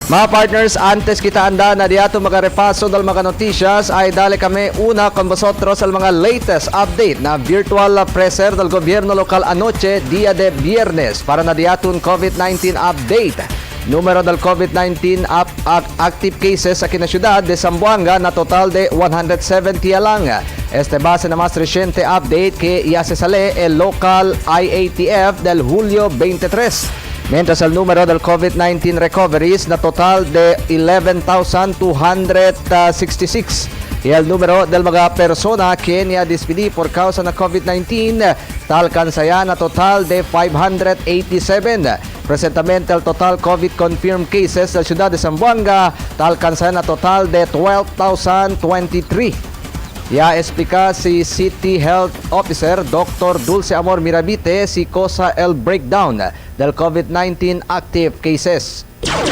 Mga partners, antes kita anda na diato magarepaso dal mga noticias ay dali kami una con vosotros al mga latest update na virtual presser del gobyerno lokal anoche dia de viernes para na diaton COVID-19 update. Numero del COVID-19 active cases aquí na syudad de Zamboanga na total de 170 lang. Este base na mas reciente update que ya se sale el local IATF del Julio 23. Mientras el número del COVID-19 recoveries na total de 11,266. Y el número del mga persona que niya despedí por causa na COVID-19 alcanza ya na total de 587. Presentamente el total COVID confirmed cases sa ciudad de Zamboanga alcanza na total de 12,023. Ya explica si City Health Officer Dr. Dulce Amor Mirabite si cosa el breakdown del COVID-19 active cases.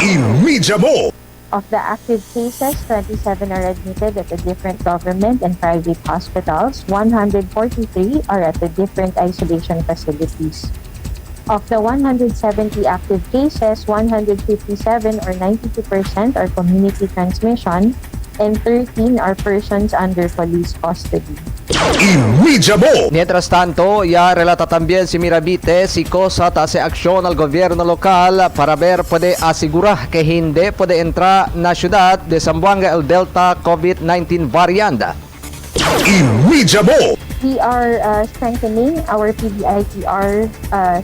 Imidya mo! Of the active cases, 27 are admitted at the different government and private hospitals. 143 are at the different isolation facilities. Of the 170 active cases, 157 or 92% are community transmission and 13 are persons under police custody. Imidya mo! Mientras tanto, ya relata también si Mirabite si cosa hace acción al gobierno local para ver puede asegurar que hindi puede entrar na ciudad de Zamboanga el Delta COVID-19 variant. Imidya mo! We are strengthening our PDITR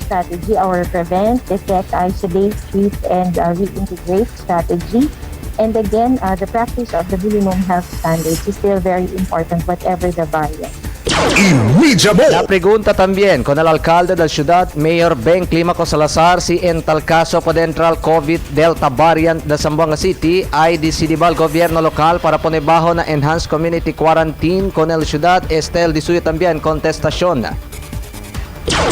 strategy, our prevent, detect, isolate, treat, and reintegrate strategy. And again, the practice of the minimum health standards is still very important whatever the variant. Imidya mo! La pregunta también con el alcalde de la ciudad, Mayor Ben Climaco Salazar, si en tal caso puede entrar COVID Delta variant de Zamboanga City, ay decidido el gobierno local para poner bajo na enhanced community quarantine con el ciudad. El disuyo también contestación.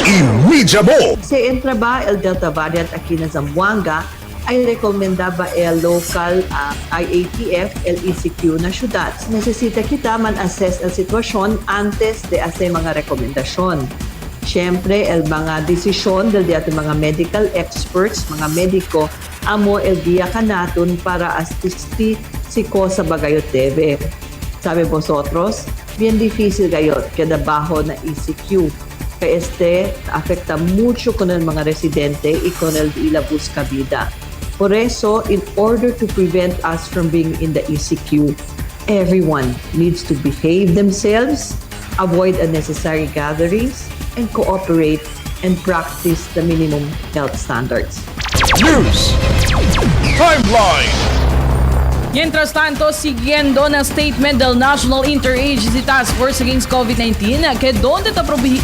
Imidya mo! Si entra ba el Delta variant aquí na Zamboanga, ay rekomenda ba el local IATF, el ECQ na syudad. Necesita kita man-assess el sitwasyon antes de hacer mga rekomendasyon. Siyempre, el mga desisyon del diato mga medical experts, mga mediko, amo el dia kanaton para asisti si cosa bagayot debe. Sabi vosotros, bien difícil gayot kada bajo na ECQ. Que afecta mucho con el mga residente y con el de la busca vida. Por eso, in order to prevent us from being in the ECQ, everyone needs to behave themselves, avoid unnecessary gatherings, and cooperate and practice the minimum health standards. News Timeline. Mientras tanto, siguiendo na statement del National Interagency Task Force Against COVID-19 que donde te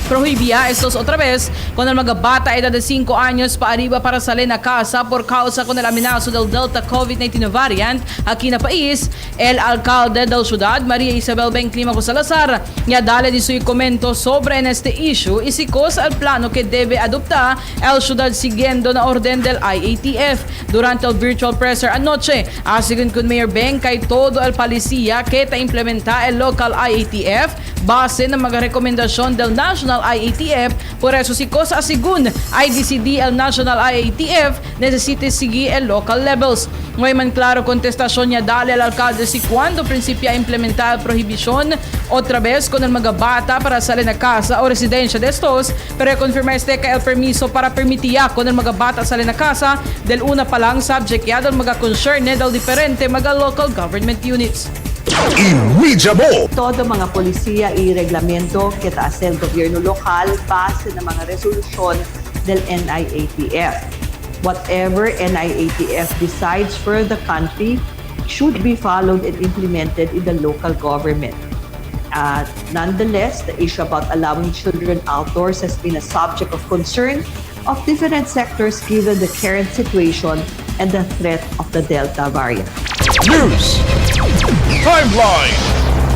prohibía estos otra vez con el mga bata edad de 5 años pa arriba para salir na casa por causa con el amenazo del Delta COVID-19 variant aquí na país, el alcalde del ciudad, Maria Isabel Ben Climaco Salazar, ya dale di suyo komento sobre en este issue y si cosa el plano que debe adoptar el ciudad siguiendo na orden del IATF durante el virtual presser anoche. Asigun kun Mayor Ben kay todo el policía que ta implementa el local IATF base ng mga rekomendasyon del National IATF. Por eso si cosa asigun ay decidí el National IATF necesite seguir el local levels. Ngayon man klaro kontestasyon niya dali al alcalde si cuando principia implementar prohibición otra vez con el mga bata para salir na casa o residencia de estos, pero confirma este que el permiso para permitir con el mga bata salir na casa del una pa lang subject ya del mga concern del diferente mga local government units. Imidya mo! Todo mga polisiya y reglamento que hace el gobierno local base ng mga resolusyon del NIATF. Whatever NIATF decides for the country should be followed and implemented in the local government. Nonetheless, the issue about allowing children outdoors has been a subject of concern of different sectors given the current situation and the threat of the Delta variant. News Timeline.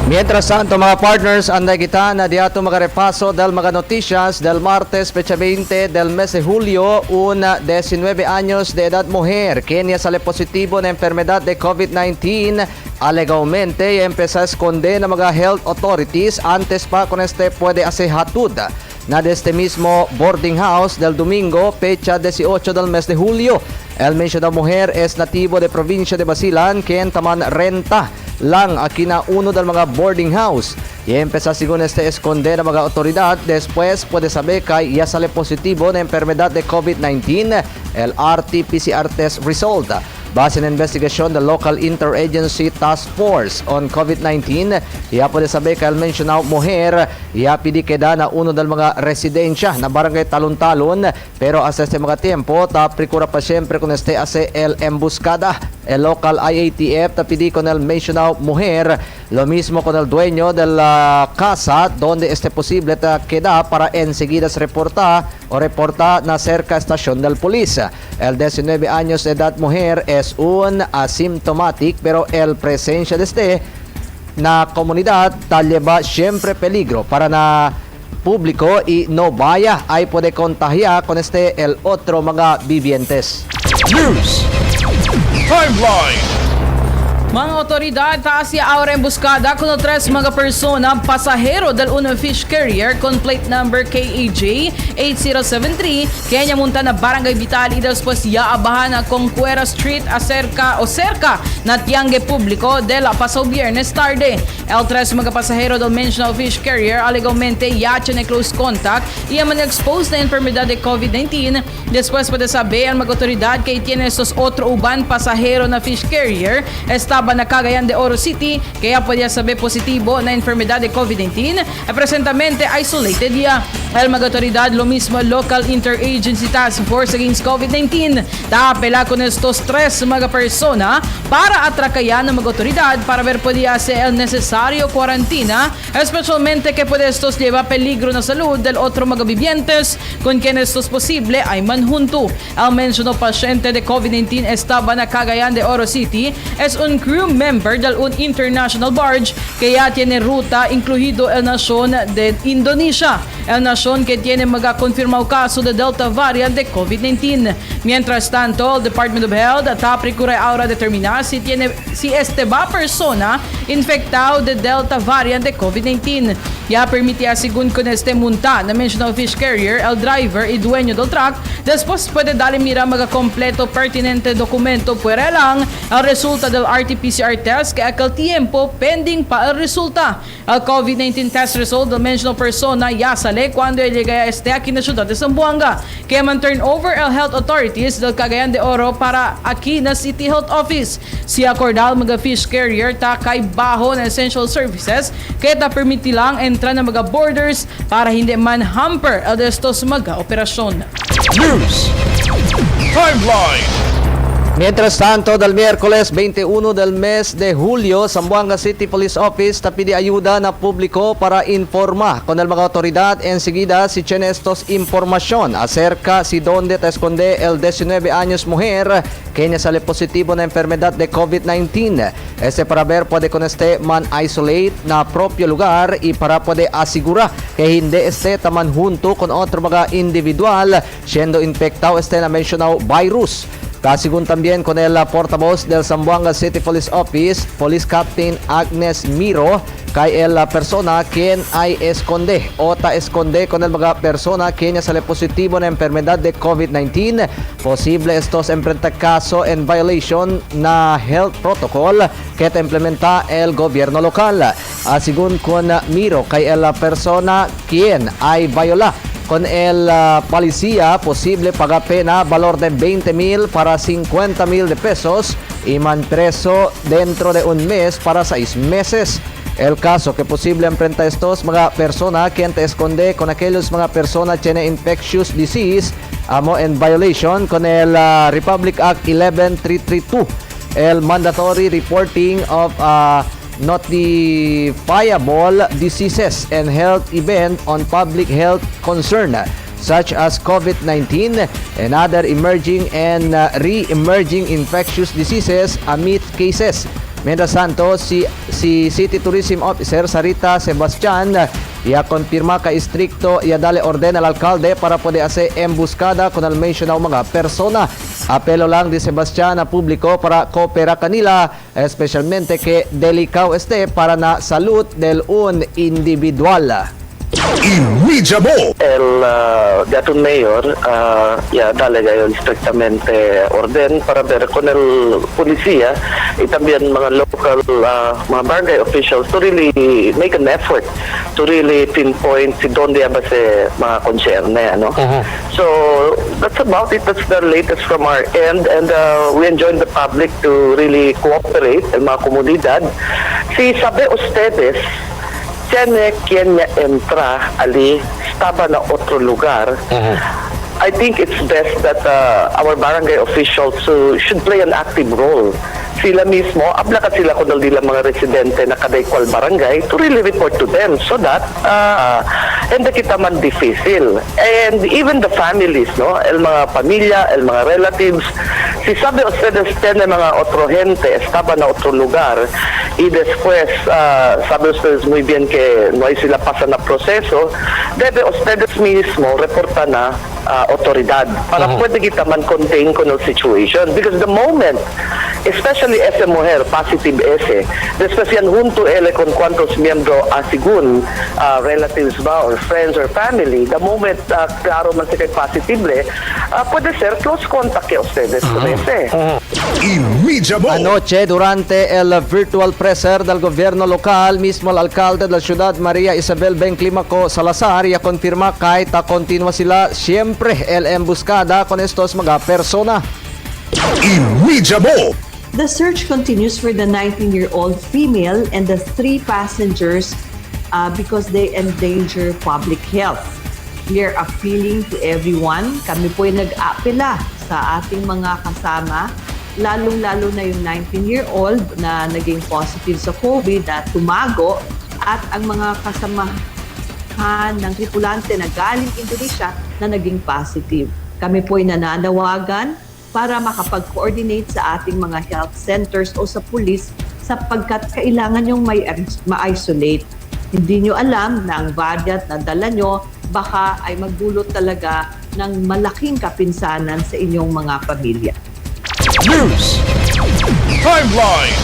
Mientras tanto mga partners, anday kita na diato magarepaso del mga noticias del martes fecha 20 del mes de julio. Una 19 años de edad mujer que niya sale positivo na enfermedad de COVID-19 alegadamente empezó a esconder ng mga health authorities antes pa con puede hacer hatud na de este mismo boarding house del domingo, fecha 18 del mes de julio. El mencionado mujer es nativo de provincia de Basilan, quien taman renta lang aquí na uno del mga boarding house. Y empezó según esconder a mga autoridad. Después puede saber que ya sale positivo na enfermedad de COVID-19, el RT-PCR test result. Base na investigasyon ng Local Interagency Task Force on COVID-19, iya puede saber que el mencionado mujer iya pidi queda na uno del mga residensya na barangay Talon-Talon, pero hasta este mga tiempo ta procura pa siempre con hace el emboscada. El local IATF ta pidi con el mencionado mujer, lo mismo con el dueño de la casa donde posible ta queda para enseguida reporta na cerca estación del policía. El 19 años de edad mujer es un asymptomatic, pero el presencia de na comunidad tal lleva siempre peligro para na público y no vaya ay puede contagiar con el otro mga vivientes. News Timeline. Mga otoridad taas ya ahora emboscada con tres mga persona pasahero del una fish carrier con plate number KAJ 8073 Kenya Montana Barangay Vital y después ya abahan na Conquera Street cerca na tiangge público de la pasado viernes tarde. El tres mga pasahero del mencionado fish carrier alegalmente ya tiene close contact y man exposed na enfermedad de COVID-19. Después puede saber ang mga otoridad que tiene estos otro uban pasahero na fish carrier estaba na Cagayan de Oro City, kaya podía saber positivo na enfermedad de COVID-19 e presentamente isolated ya. El mga otoridad lo mismo Local Interagency Task Force Against COVID-19 apela con estos tres mga persona para atrakayan ng mga otoridad para ver podía ser el necesario cuarentena, especialmente que puede estos lleva peligro na salud del otro mga vivientes con quien estos posible ay manjunto. El mencionado pasyente de COVID-19 estaba na Cagayan de Oro City es un crew member del un international barge que ya tiene ruta incluido el nación de Indonesia, el nación que tiene mga confirmado caso de Delta variant de COVID-19. Mientras tanto, el Department of Health está procura ahora determinar si este va persona infectado de Delta variant de COVID-19. Ya permitía según con munta na mencionado fish carrier, el driver y dueño del truck, después puede darle mira mga completo pertinente documento fuera lang el resulta del RT-PCR test que aquel tiempo pending pa el resulta. El COVID-19 test result del mencionado persona ya sale cuando llega aquí na ciudad de Zamboanga. Kaya man turn over el health authorities del Cagayan de Oro para aquí na City Health Office. Si acordal mga fish carrier ta kay baho na essential services kaya ta permiti lang entra na mga borders para hindi man hamper el destos mga operasyon. News Timeline. Mientras tanto, del miércoles 21 del mes de julio, Zamboanga City Police Office pide ayuda na público para informa con el mga autoridad enseguida si tiene estos información acerca si donde te esconde el 19 años mujer que sale positivo na enfermedad de COVID-19. Para ver puede con man isolate na propio lugar y para puede asigura que hindi taman junto con otro mga individual siendo infectado na mencionado virus. Kasigun también con el portavoz del Zamboanga City Police Office, Police Captain Agnes Miro, kay el persona quien ay esconde o ta esconde con el mga persona quien sale positivo na enfermedad de COVID-19. Posible estos enfrenta caso en violation na health protocol que te implementa el gobierno local. Asigun con Miro, kay el persona quien ay viola con el policía, posible paga pena valor de 20,000 para 50,000 de pesos y man preso dentro de un mes para 6 meses. El caso que posible enfrenta estos mga persona quien te esconde con aquellos mga persona tiene infectious disease amo en violation con el Republic Act 11332, el mandatory reporting of notifiable diseases and health event on public health concern such as COVID-19 and other emerging and re-emerging infectious diseases amid cases. Mientras tanto, si City Tourism Officer Sarita Sebastian ya confirma ka estricto ya dale orden al alcalde para poder hacer emboscada con el mencionado mga persona. Apelo lang di Sebastian na publiko para koopera kanila, especialmente que delicado para na salud del un individual. Invincible! Gatun Mayor, dale gayon strictamente orden para ver con el policía y también mga local mga barangay officials to really make an effort to really pinpoint si donde ba si mga concerne, ano? So that's about it. That's the latest from our end, and we enjoin the public to really cooperate, el mga komunidad. Si sabi ustedes, tiene quien entra ali, estaba na otro lugar. I think it's best that our barangay officials should play an active role. Sila mismo, ablakat sila kung nila mga residente na kaday kwal barangay to really report to them so that hindi kita man difícil. And even the families, no? El mga pamilya, el mga relatives, si sabe ustedes tiene mga otro gente, estaba na otro lugar, y después sabe ustedes muy bien que no hay sila pasa na proceso, debe ustedes mismo reporta na otoridad para pwede kita man contain ko ng situation. Because the moment, especially ese mujer, positive ese, después yan junto ele con cuantos miembro asigun, relatives ba or friends or family, the moment klaro man siya positive, puede ser close contact kay ustedes con ese. Invincible! Anoche, durante el virtual presser del gobierno local, mismo el alcalde de la ciudad, María Isabel Benclimaco Salazar, ya confirma kahit continua sila siempre el emboscada con estos mga persona. Invincible! The search continues for the 19-year-old female and the 3 passengers because they endanger public health. We are appealing to everyone. Kami po ay nag-aapela sa ating mga kasama, lalong-lalo na yung 19-year-old na naging positive sa COVID na tumago at ang mga kasamahan ng tripulante na galing Indonesia na naging positive. Kami po ay nananawagan para makapag-coordinate sa ating mga health centers o sa police sapagkat kailangan yung ma-isolate. Hindi nyo alam na ang variant na dala nyo baka ay magdulot talaga ng malaking kapinsanan sa inyong mga pamilya. News! Timeline!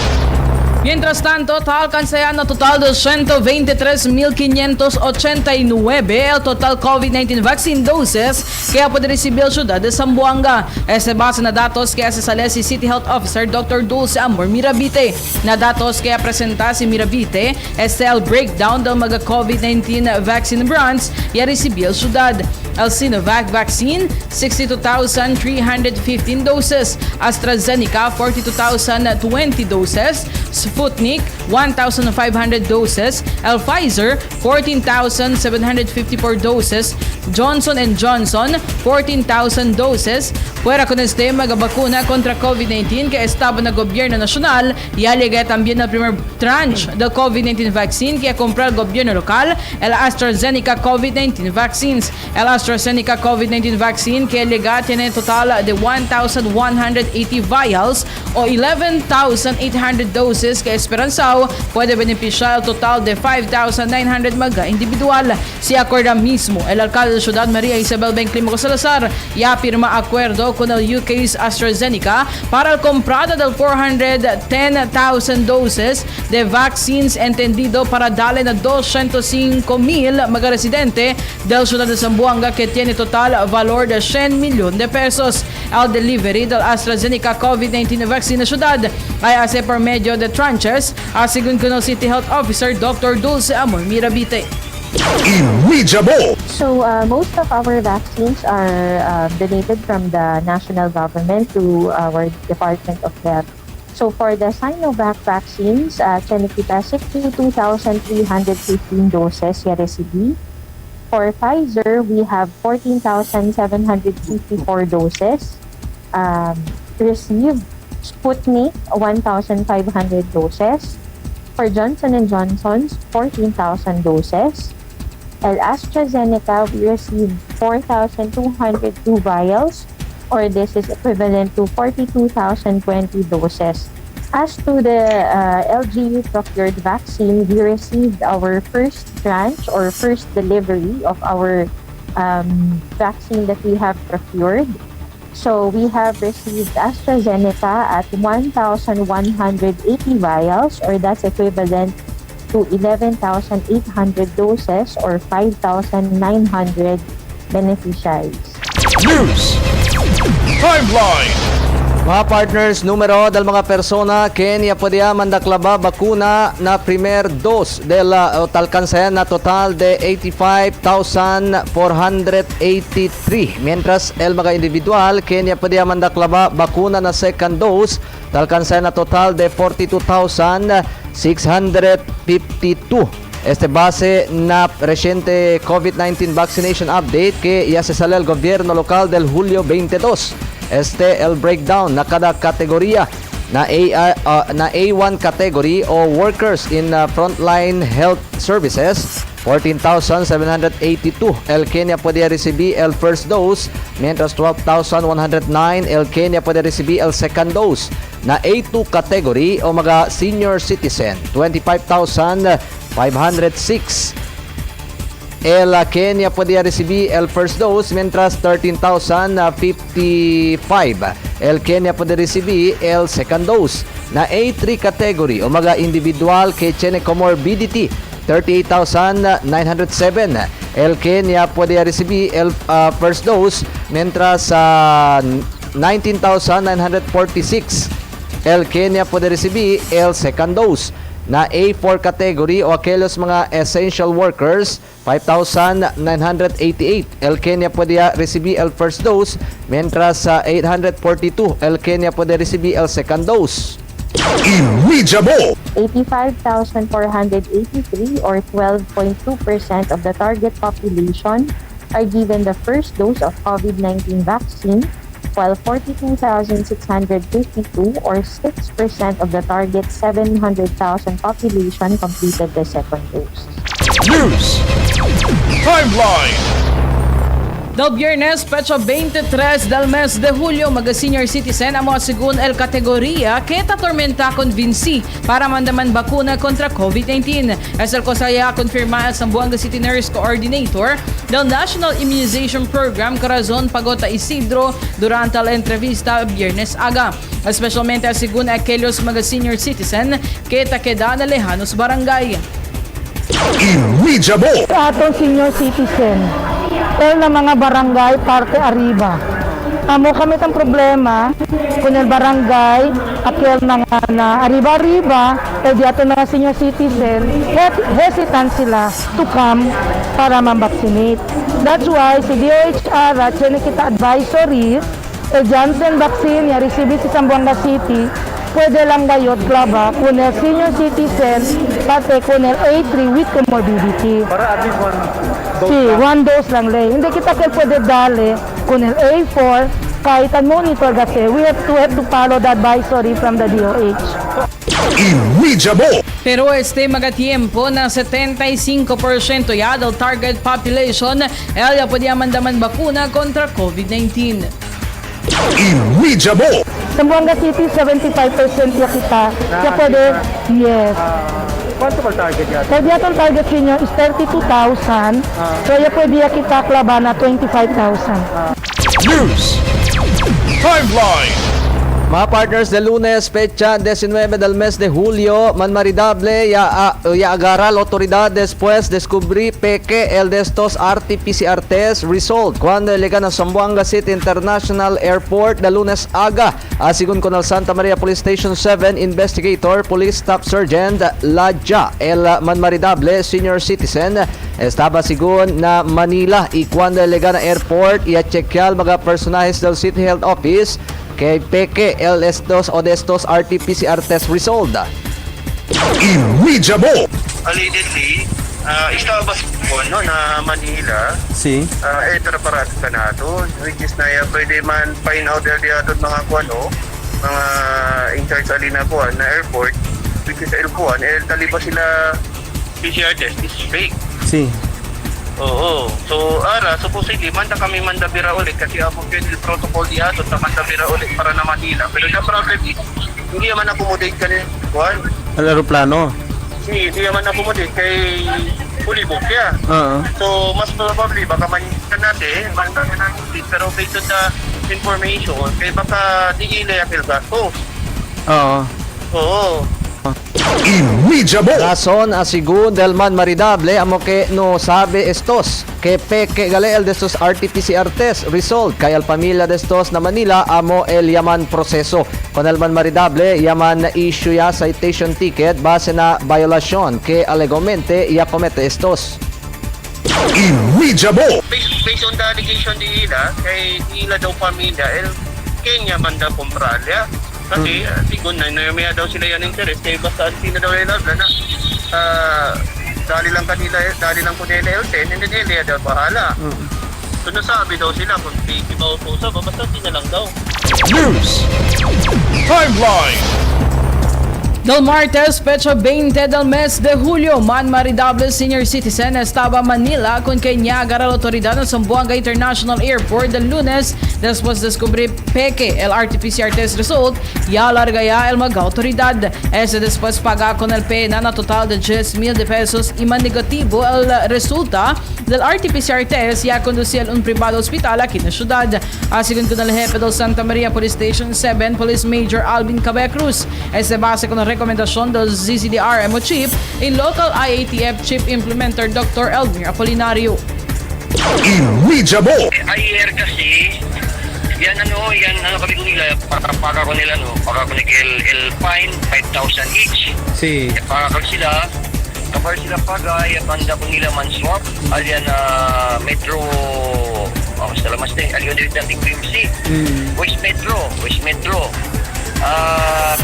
Mientras tanto, alcanzayan na total de 123,589 el total COVID-19 vaccine doses que puede recibir ciudad de Zamboanga. Este base na datos que asesale si City Health Officer Dr. Dulce Amor Mirabite. Na datos que presenta si Mirabite, este el breakdown del mga COVID-19 vaccine brands ya recibir ciudad. El Sinovac vaccine, 62,315 doses. AstraZeneca, 42,020 doses. Sputnik, 1,500 doses. El Pfizer, 14,754 doses. Johnson & Johnson, 14,000 doses. Fuera con este mga bakuna contra COVID-19 que estaba na gobierno nacional, y alega también el primer tranche del COVID-19 vaccine que compró el gobierno local, el AstraZeneca COVID-19 vaccines. El AstraZeneca COVID-19 vaccine que alega tiene total de 1,180 vials o 11,800 doses que esperanzao puede beneficiar el total de 5,900 mga individual. Si acuerda mismo el alcalde de Ciudad María Isabel Benclimaco Salazar ya firma acuerdo con el UK's AstraZeneca para el comprado del 410,000 doses de vaccines entendido para darle a 205,000 mga residente del Ciudad de Zamboanga que tiene total valor de 100 millones de pesos. El delivery del AstraZeneca COVID-19 vaccine na ciudad ay hace por medio de tranches, según con el City Health Officer Dr. Dulce Amor Mirabite. Invincible! So most of our vaccines are donated from the national government to our Department of Health. So for the Sinovac vaccines, Chinekita 62,315 doses ya received. For Pfizer, we have 14,754 doses received. Sputnik, 1,500 doses. For Johnson & Johnson's, 14,000 doses. And AstraZeneca, we received 4,202 vials, or this is equivalent to 42,020 doses. As to the LGU procured vaccine, we received our first tranche or first delivery of our vaccine that we have procured. So we have received AstraZeneca at 1,180 vials, or that's equivalent to 11,800 doses or 5,900 beneficiaries. News Timeline. Mga partners, numero del mga persona Kenya podía mandaklaba bakuna na primer dos del alcanzayan na total de 85,483. Mientras el mga individual Kenya podía mandaklaba bakuna na second dose alcanzayan na total de 42,652. Este base na reciente COVID-19 vaccination update que ya se sale el gobierno local del Julio 22. Este el breakdown na kada kategorya na A1 category o workers in frontline health services 14,782 el Kenya puede recibir el first dose, mientras 12,109 el Kenya puede recibir el second dose. Na A2 category o mga senior citizen 25,506 el Kenya podía recibir el first dose, mientras 13,055 el Kenya puede recibir el second dose. Na A3 category o mga individual que tiene comorbidity 38,907 el Kenya puede recibir el first dose, mientras 19,946 el Kenya puede recibir el second dose. Na A4 category o aquellos mga essential workers 5,988 el Kenya puede recibir el first dose, mientras 842 el Kenya puede recibir el second dose. Immediable. 85,483 or 12.2% of the target population are given the first dose of COVID-19 vaccine, while 42,652 or 6% of the target 700,000 population completed the second dose. News Timeline. Del Viernes, pecha 23 del mes de Julio, mag-senior citizen amo según el categoría que tatormenta convinci para mandaman bakuna contra COVID-19. Es el kosaya confirma el Zamboanga City Nurse Coordinator del National Immunization Program Corazon Pagota Isidro durante la entrevista Viernes aga. Especialmente según aquellos mag-senior citizen que taquedan lejanos barangay. Immediable. Sa atong senior citizen, el na mga barangay parte arriba. Amo kami tang problema kung el barangay akel na arriba di ato mga senior citizen hesitant sila to come para mambaksinate. That's why si DOHR at kita advisory el Janssen vaccine ya receive si Zamboanga City pwede lang gayot klaba kung el senior citizen pati kung el A3 with comorbidity. Para at least one dose lang lay. Hindi kita pwede dali kung el A4 kahit ang monitor kasi we have to follow the advisory from the DOH. Immediable. Pero magatiempo na 75% ya del target population ella podía mandaman bakuna contra COVID-19. Immediable. Zamboanga City, 75% ya kita. Kaya pwede, yes. Quanto ba target yan? Pwede atong target senior is 32,000. So ya pwede ya kita klaba na 25,000. News Timeline. Mga partners, de lunes, pecha 19 del mes de julio, manmaridable ya agarra la autoridad después descubrí peque el de estos RT-PCR test result cuando llegan a Zamboanga City International Airport de lunes aga. Según con el Santa Maria Police Station 7 Investigator Police Staff Sergeant Ladja, el manmaridable senior citizen estaba según na Manila y cuando llegan a airport y a chequear mga personajes del City Health Office kay peke el estos o de estos RT-PCR test result. Immediable. Allegedly, estaba po na Manila. Si. Para ka na to, which is na pwede man find out there ato mga kuano, mga in charge alina po na airport, which is airport, taliba sila PCR test is fake. Si. Oo. So, supposedly, kami mandabira ulit kasi ako yung protocol di ato na mandabira ulit para na Manila. Pero the problem is, hindi naman accommodate ka niya. Ang aeroplano. Hindi naman accommodate kay fully booked siya. So, mas probably, baka manita natin, mandabira natin, pero based on the information, kay baka di ila yakil gastos. Oo. Oo. Invidiable. Razón asigun del man maridable amo que no sabe estos que peke galeel de estos RT-PCR test result kay al pamilya de estos na Manila amo el yaman proseso con el man maridable yaman issue ya citation ticket base na violación que alegomente ya comete estos. Invidiable. Based on the allegation nila, kay nila daw pamilya, Kenya man daw kumpralya. Kasi, sigun na, may daw sila yan interest, kaya basta sila daw nila na, dali lang ko nila LTN, hindi nila daw bahala. So, nasabi daw sila, kung di ba utusa ba, basta sila lang daw. News. Timeline. Del martes, fecha 20 del mes de julio, man maridable senior citizen estaba Manila con que niaga la autoridad ng Zamboanga International Airport del lunes después descubrir peque el RT-PCR test result y alarga ya el mag autoridad. Ese después paga con el pena na total de 10,000 pesos y man negativo el resulta del RT-PCR test ya conducía un privado hospital aquí en la ciudad. Así con el jefe del Santa Maria Police Station 7, Police Major Alvin Cabea Cruz. Ese base con el recomendación del ZCDR-MO Chief y local IATF Chief Implementer Dr. Elvin Apolinario. Invidiable. Ayer kasi, yan kami ko nila, para ko nila, para ko nila el fine, 5,000 each. Sí. Para ko sila, kapag sila pagay, banda ko nila man swap, alyan metro, basta lamas din, alyan din dating PMC, West Metro.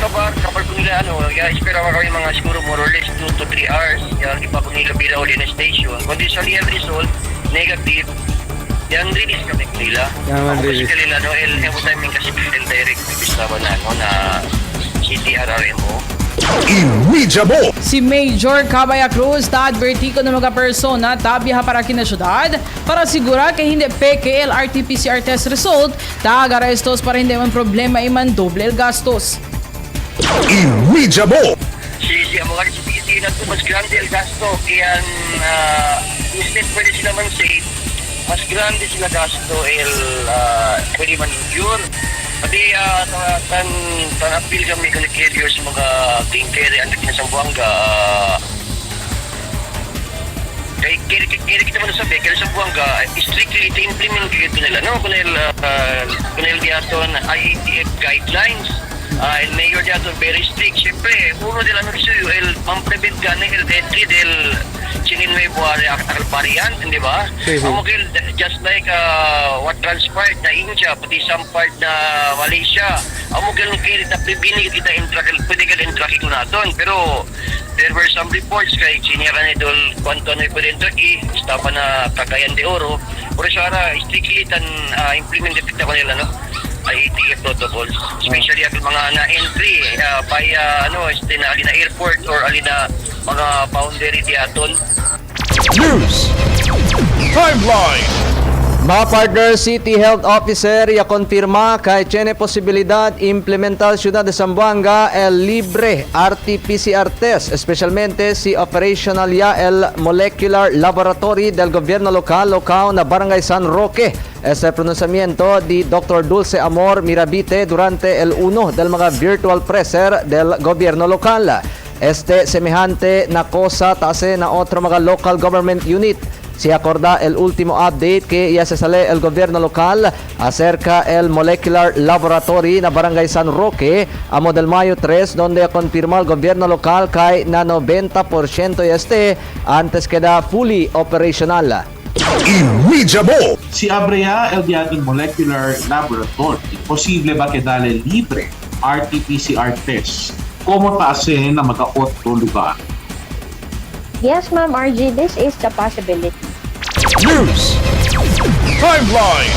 Kapag ko nila, espera ko kami mga siguro more or less 2 to 3 hours, yan, iba ko nila bila uli na station. Kundi sa liyan result, negative, yan release kami nila. Yan release. Kasi kanila, every time kasi direct, bistaba na CTRRMO. Invidiable. Si Major Cabaya Cruz ta-adverti ko ng mga persona tabiha para kina syudad para sigura kay hindi peke el RT-PCR test result ta-agarestos para hindi man problema iman doble el gastos. Invidiable. Si mga recipient na ito, mas grande el gasto. Kaya, instead pwede sila man save, mas grande sila gasto pwede man incur. Pati, tan-appeal kami carriers sa mga king carry ang na Zamboanga. Kaya kita man nasabi, kaya Zamboanga, strictly implement ito nila, no? Kunil diyaton IATF guidelines. El mayor de ato very strict. Siyempre, uno de la nursuyo, el pang-prevent ka ng el entry del Chininwebo al variant, di ba? Amo kil, just like what transpired na India, pati some part na Malaysia, amo kil na pibini kita pwede ka intrakin natin. Pero, there were some reports kay Chiniran Idol, kwanto na ipo dentro, estaba na Cagayan de Oro, pero siya strictly implemented kita ko nila, no? IATF protocols, especially ang mga na-entry by alina airport or alina mga boundary diaton. News. Timeline. Mga partner, City Health Officer ya konfirma kay tiene posibilidad implementar Ciudad de Zamboanga el libre RT-PCR test, especialmente si operational ya el Molecular Laboratory del Gobierno Local na Barangay San Roque. Ese pronunciamiento di Dr. Dulce Amor Mirabite durante el uno del mga virtual presser del Gobierno Local. Este semejante na cosa tase na otro mga local government unit. Si acorda el último update que ya se sale el gobierno local acerca el Molecular Laboratory na Barangay San Roque amo del Mayo 3 donde confirma el gobierno local kay na 90% antes queda fully operational. Invidiable. Si Abrea el diating Molecular Laboratory, posible ba que dale libre RT-PCR test? Como tase na mag-8 lugar? Yes, Ma'am RG, this is the possibility. News. Timeline.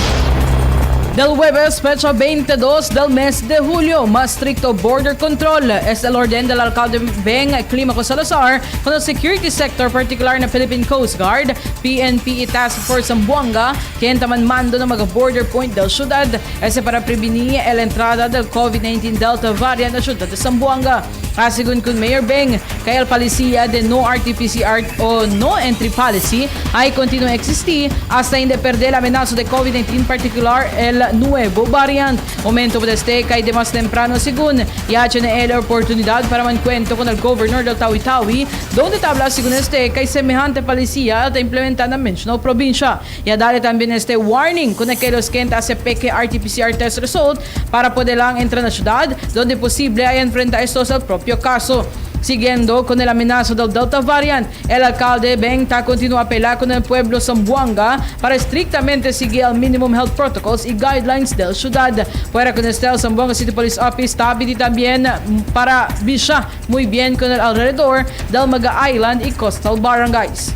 Del Jueves, fecha 22 del mes de julio, más stricto border control es el orden del alcalde Beng Climaco Salazar con el security sector particular na Philippine Coast Guard, PNP Task Force Zamboanga, quien taman mando ng mga border point del ciudad, ese para prevenir el entrada del COVID-19 Delta variant na ciudad de Zamboanga. Asigun kun Mayor Beng, kay el policía de no RT-PCR o no entry policy ay continúa a existir hasta hindi perder el amenazo de COVID-19, particular el nuevo variant. Momento po este kay de mas temprano según yache na el oportunidad para mancuento con el gobernador del Tawi-Tawi, donde tabla según este kay semejante policía at implementar na mencionado probinsya. Ya dali también este warning kung aquellos que hace peque RT-PCR test result para poder lang entrar na ciudad donde posible ay enfrentar estos al propio caso. Siguiendo con el amenazo del Delta variant, el alcalde Beng continúa a apelar con el pueblo Zamboanga para estrictamente seguir el minimum health protocols y guidelines del ciudad. Fuera con el Zamboanga City Police Office, tabidi también para visar muy bien con el alrededor del Maga Island y coastal barangays.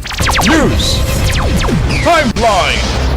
News Timeline.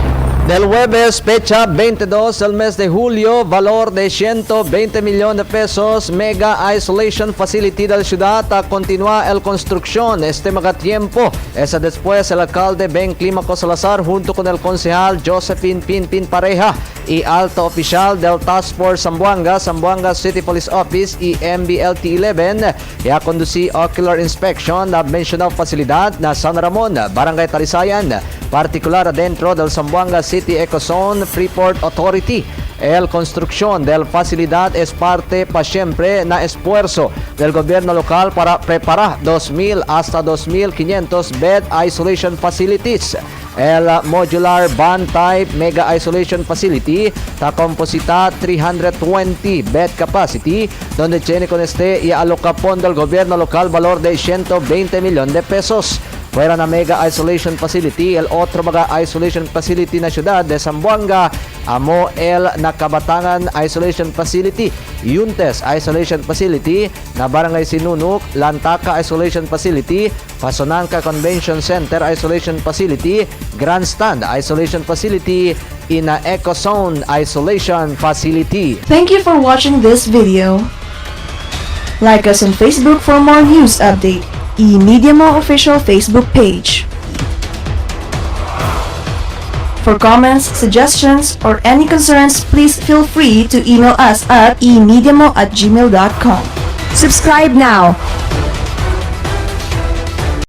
Del jueves, fecha 22 del mes de julio, valor de 120 millones de pesos, Mega Isolation Facility de la ciudad continúa el construcción. Este mega tiempo es después el alcalde Ben Clímaco Salazar junto con el concejal Josephine Pinpin Pareja y alto oficial del Task Force Zamboanga City Police Office y MBLT 11 ya conducí ocular inspection na mencionado facilidad na San Ramon, Barangay Talisayan, particular dentro del Zamboanga City Ecozone Freeport Authority. El construcción del facilidad es parte pa siempre na esfuerzo del gobierno local para preparar 2,000 hasta 2,500 bed isolation facilities. El modular van type mega isolation facility ta composita 320 bed capacity donde tiene con este y alocapón del gobierno local valor de 120 millones de pesos. Fuera na mega isolation facility, el otro mega isolation facility na ciudad de Zamboanga, amo el Nakabatangan Isolation Facility, Yuntes Isolation Facility, na Barangay Sinunuk, Lantaka Isolation Facility, Pasonanca Convention Center Isolation Facility, Grandstand Isolation Facility, ina Ecozone Isolation Facility. Thank you for watching this video. Like us on Facebook for more news update. eMedia Mo official Facebook page. For comments, suggestions, or any concerns, please feel free to email us at emediamo@gmail.com. Subscribe now!